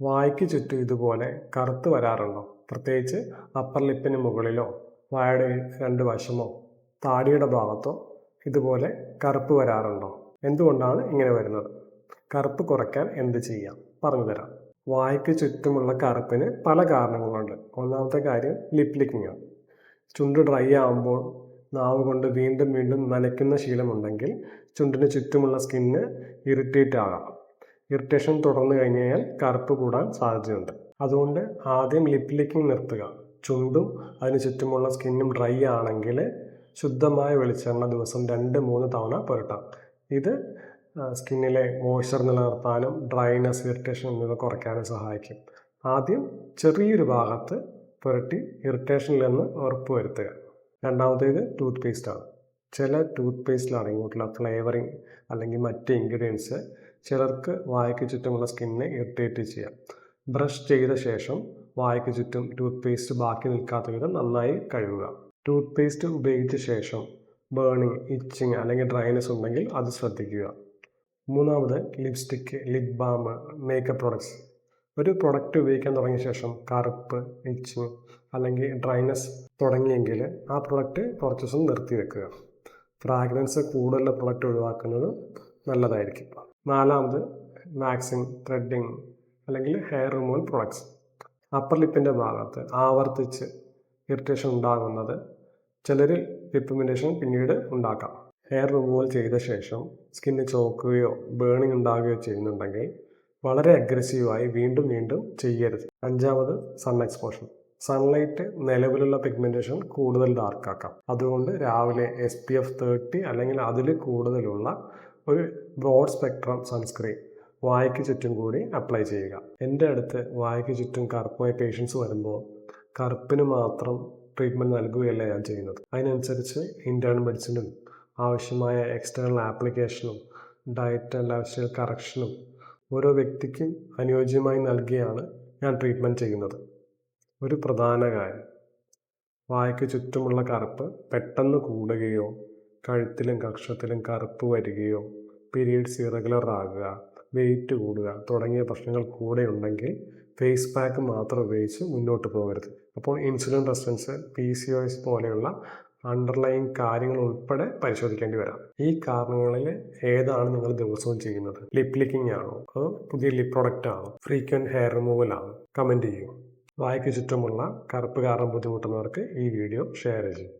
വായ്ക്ക് ചുറ്റും ഇതുപോലെ കറുത്ത് വരാറുണ്ടോ? പ്രത്യേകിച്ച് അപ്പർ ലിപ്പിന് മുകളിലോ വായുടെ രണ്ട് വശമോ താടിയുടെ ഭാഗത്തോ ഇതുപോലെ കറുപ്പ് വരാറുണ്ടോ? എന്തുകൊണ്ടാണ് ഇങ്ങനെ വരുന്നത്? കറുപ്പ് കുറയ്ക്കാൻ എന്ത് ചെയ്യാം? പറഞ്ഞുതരാം. വായ്ക്ക് ചുറ്റുമുള്ള കറുപ്പിന് പല കാരണങ്ങളുണ്ട്. ഒന്നാമത്തെ കാര്യം ലിപ് ലിക്കിംഗ് ആണ്. ചുണ്ട് ഡ്രൈ ആകുമ്പോൾ നാവ് കൊണ്ട് വീണ്ടും വീണ്ടും നനയ്ക്കുന്ന ശീലമുണ്ടെങ്കിൽ ചുണ്ടിന് ചുറ്റുമുള്ള സ്കിന്ന് ഇറിറ്റേറ്റ് ആകാം. ഇറിറ്റേഷൻ തുടർന്നു കഴിഞ്ഞാൽ കറുപ്പ് കൂടാൻ സാധ്യതയുണ്ട്. അതുകൊണ്ട് ആദ്യം ലിപ് ലിക്കിംഗ് നിർത്തുക. ചുണ്ടും അതിന് ചുറ്റുമുള്ള സ്കിന്നും ഡ്രൈ ആണെങ്കിൽ ശുദ്ധമായ വെളിച്ചെണ്ണ ദിവസം 2-3 തവണ പുരട്ടാം. ഇത് സ്കിന്നിലെ മോയ്സ്ചർ നിലനിർത്താനും ഡ്രൈനെസ്, ഇറിറ്റേഷൻ എന്നിവ കുറയ്ക്കാനും സഹായിക്കും. ആദ്യം ചെറിയൊരു ഭാഗത്ത് പുരട്ടി ഇറിറ്റേഷനിൽ നിന്ന് ഉറപ്പ് വരുത്തുക. രണ്ടാമത്തേത് ടൂത്ത് പേസ്റ്റാണ്. ചില ടൂത്ത് പേസ്റ്റിൽ അടങ്ങിയിട്ടുള്ള ഫ്ലേവറിങ് അല്ലെങ്കിൽ മറ്റ് ഇൻഗ്രീഡിയൻസ് ചിലർക്ക് വായ്ക്ക് ചുറ്റുമുള്ള സ്കിന്നിനെ ഇറിറ്റേറ്റ് ചെയ്യാം. ബ്രഷ് ചെയ്ത ശേഷം വായ്ക്ക് ചുറ്റും ടൂത്ത് പേസ്റ്റ് ബാക്കി നിൽക്കാത്ത വിധം നന്നായി കഴുകുക. ടൂത്ത് പേസ്റ്റ് ഉപയോഗിച്ച ശേഷം ബേണിങ്, ഇച്ചിങ് അല്ലെങ്കിൽ ഡ്രൈനെസ് ഉണ്ടെങ്കിൽ അത് ശ്രദ്ധിക്കുക. മൂന്നാമത് lipstick, lip balm, makeup products. ഒരു പ്രൊഡക്റ്റ് ഉപയോഗിക്കാൻ തുടങ്ങിയ ശേഷം കറുപ്പ്, ഇച്ചിങ് അല്ലെങ്കിൽ ഡ്രൈനെസ് തുടങ്ങിയെങ്കിൽ ആ പ്രൊഡക്റ്റ് കുറച്ച് ദിവസം നിർത്തി വെക്കുക. ഫ്രാഗ്രൻസ് കൂടുതലുള്ള പ്രൊഡക്റ്റ് ഒഴിവാക്കുന്നത് നല്ലതായിരിക്കും. നാലാമത് വാക്സിങ്, ത്രെഡിങ് അല്ലെങ്കിൽ ഹെയർ റിമൂവൽ പ്രൊഡക്ട്സ്. അപ്പർ ലിപ്പിൻ്റെ ഭാഗത്ത് ആവർത്തിച്ച് ഇറിറ്റേഷൻ ഉണ്ടാകുന്നത് ചിലരിൽ പിഗ്മെൻറ്റേഷൻ പിന്നീട് ഉണ്ടാക്കാം. ഹെയർ റിമൂവൽ ചെയ്ത ശേഷം സ്കിന്ന് ചോക്കുകയോ ബേണിംഗ് ഉണ്ടാകുകയോ ചെയ്യുന്നുണ്ടെങ്കിൽ വളരെ അഗ്രസീവായി വീണ്ടും വീണ്ടും ചെയ്യരുത്. അഞ്ചാമത് സൺ എക്സ്പോഷർ. സൺലൈറ്റ് നിലവിലുള്ള പിഗ്മെൻറ്റേഷൻ കൂടുതൽ ഡാർക്കാക്കാം. അതുകൊണ്ട് രാവിലെ SPF 30 അല്ലെങ്കിൽ അതിൽ കൂടുതലുള്ള ഒരു ബ്രോഡ് സ്പെക്ട്രം സൺസ്ക്രീൻ വായ്ക്ക് ചുറ്റും കൂടി അപ്ലൈ ചെയ്യുക. എൻ്റെ അടുത്ത് വായ്ക്ക് ചുറ്റും കറുപ്പുമായ പേഷ്യൻസ് വരുമ്പോൾ കറുപ്പിന് മാത്രം ട്രീറ്റ്മെൻറ്റ് നൽകുകയല്ല ഞാൻ ചെയ്യുന്നത്. അതിനനുസരിച്ച് ഇൻറ്റേർണൽ മെഡിസിനും ആവശ്യമായ എക്സ്റ്റേണൽ ആപ്ലിക്കേഷനും ഡയറ്റ് ആൻഡ് ലൈഫ് സ്റ്റൈൽ കറക്ഷനും ഓരോ വ്യക്തിക്കും അനുയോജ്യമായി നൽകിയാണ് ഞാൻ ട്രീറ്റ്മെൻറ്റ് ചെയ്യുന്നത്. ഒരു പ്രധാന കാര്യം, വായ്ക്ക് ചുറ്റുമുള്ള കറുപ്പ് പെട്ടെന്ന് കൂടുകയോ കഴുത്തിലും കക്ഷത്തിലും കറുപ്പ് വരികയോ പീരീഡ്സ് ഇറഗുലർ ആകുക, വെയിറ്റ് കൂടുക തുടങ്ങിയ പ്രശ്നങ്ങൾ കൂടെ ഉണ്ടെങ്കിൽ ഫേസ് പാക്ക് മാത്രം ഉപയോഗിച്ച് മുന്നോട്ട് പോകരുത്. അപ്പോൾ ഇൻസുലിൻ റെസിസ്റ്റൻസ്, PCOS പോലെയുള്ള അണ്ടർലൈൻ കാര്യങ്ങൾ ഉൾപ്പെടെ പരിശോധിക്കേണ്ടി വരാം. ഈ കാരണങ്ങളിൽ ഏതാണ് നിങ്ങൾ ദിവസവും ചെയ്യുന്നത്? ലിപ് ലിക്കിംഗ് ആണോ, അതോ പുതിയ ലിപ് പ്രൊഡക്റ്റ് ആണോ, ഫ്രീക്വൻറ്റ് ഹെയർ റിമൂവൽ ആണോ? കമൻറ്റ് ചെയ്യൂ. വായ്ക്ക് ചുറ്റുമുള്ള കറുപ്പ് കാരണം ബുദ്ധിമുട്ടുന്നവർക്ക് ഈ വീഡിയോ ഷെയർ ചെയ്യും.